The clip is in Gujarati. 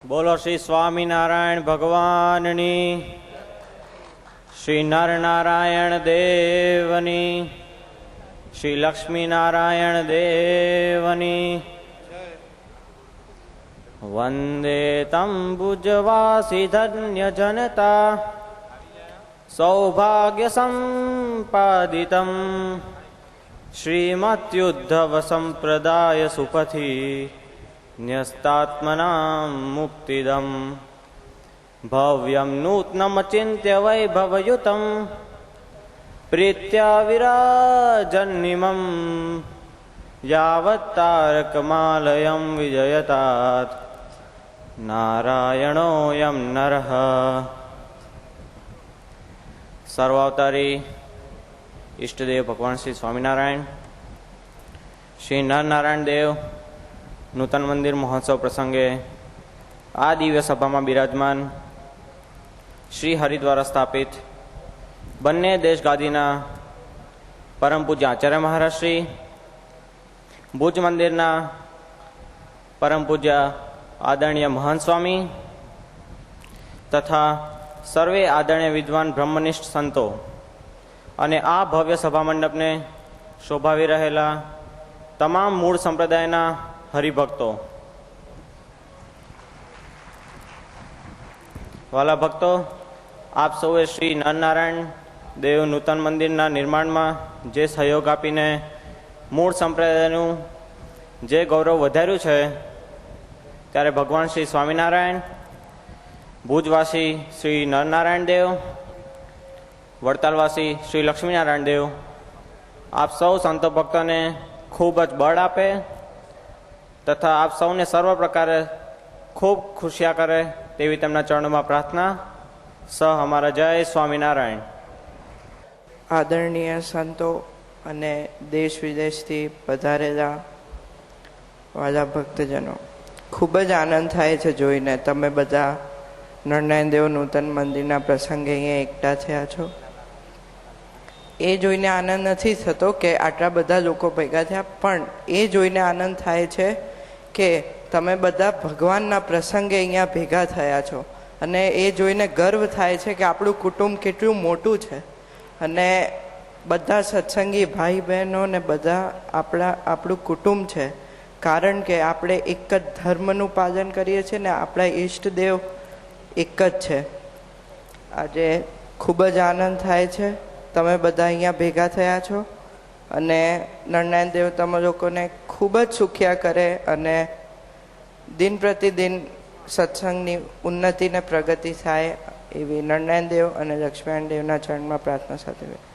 બોલો શ્રી સ્વામિનારાયણ ભગવાનની, શ્રી નરનારાયણ દેવની, શ્રી લક્ષ્મીનારાયણ દેવની. વંદે તં ભુજવાસી ધન્ય જનતા સૌભાગ્ય સંપાદિતમ શ્રીમદ્યુદ્ધવ સંપ્રદાય સુપથી ન્યસ્તાત્મનાં મુક્તિદમ. ભવ્યં નૂત્નમચિન્ત્ય વૈભવયુतं પ્રીત્યા વિરાજન્નિમં યાવત્તારકમાલયં વિજયતાत् નારાયણોऽયં નરઃ. સર્વાવતારી ઈષ્ટદેવ ભગવાન શ્રી સ્વામિનારાયણ, શ્રી નરનારાયણ દેવ નૂતન મંદિર મહોત્સવ પ્રસંગે આ દિવ્ય સભામાં બિરાજમાન શ્રી હરિ દ્વારા સ્થાપિત બંને દેશગાદીના પરમ પૂજ્ય આચાર્ય મહારાજ શ્રી, ભુજ મંદિરના પરમ પૂજ્ય આદરણીય મહંત સ્વામી તથા સર્વે આદરણીય વિદ્વાન બ્રહ્મનિષ્ઠ સંતો અને આ ભવ્ય સભા મંડપને શોભાવી રહેલા તમામ મૂળ સંપ્રદાયના હરિભક્તો, વાલા ભક્તો, આપ સૌએ શ્રી નરનારાયણ દેવ નૂતન મંદિરના નિર્માણમાં જે સહયોગ આપીને મૂળ સંપ્રદાયનું જે ગૌરવ વધાર્યું છે, ત્યારે ભગવાન શ્રી સ્વામિનારાયણ, ભુજવાસી શ્રી નરનારાયણ દેવ, વડતાલવાસી શ્રી લક્ષ્મીનારાયણ દેવ આપ સૌ સંતો ભક્તોને ખૂબ જ બળ આપે તથા આપ સૌને સર્વ પ્રકારે ખૂબ ખુશિયા કરે તેવી તેમના ચરણોમાં પ્રાર્થના. સહ અમારા જય સ્વામિનારાયણ. આદરણીય સંતો અને દેશ વિદેશથી પધારેલા વાલા ભક્તજનો, ખૂબ જ આનંદ થાય છે જોઈને તમે બધા નરનારાયણ દેવ નૂતન મંદિરના પ્રસંગે અહીંયા એકઠા થયા છો. એ જોઈને આનંદ નથી થતો કે આટલા બધા લોકો ભેગા થયા, પણ એ જોઈને આનંદ થાય છે કે તમે બધા ભગવાનના પ્રસંગે અહીંયા ભેગા થયા છો. અને એ જોઈને ગર્વ થાય છે કે આપણું કુટુંબ કેટલું મોટું છે અને બધા સત્સંગી ભાઈ બહેનો ને બધા આપણું કુટુંબ છે. કારણ કે આપણે એક જ ધર્મનું પાલન કરીએ છીએ ને આપણા ઈષ્ટદેવ એક જ છે. આજે ખૂબ જ આનંદ થાય છે તમે બધા અહીંયા ભેગા થયા છો અને નરનારાયણ દેવ તમે લોકોને ખૂબ જ સુખ્યા કરે અને દિન પ્રતિદિન સત્સંગની ઉન્નતિ ને પ્રગતિ થાય એવી નરનારાયણ દેવ અને લક્ષ્મીનારાયણ દેવના ચરણમાં પ્રાર્થના સાથે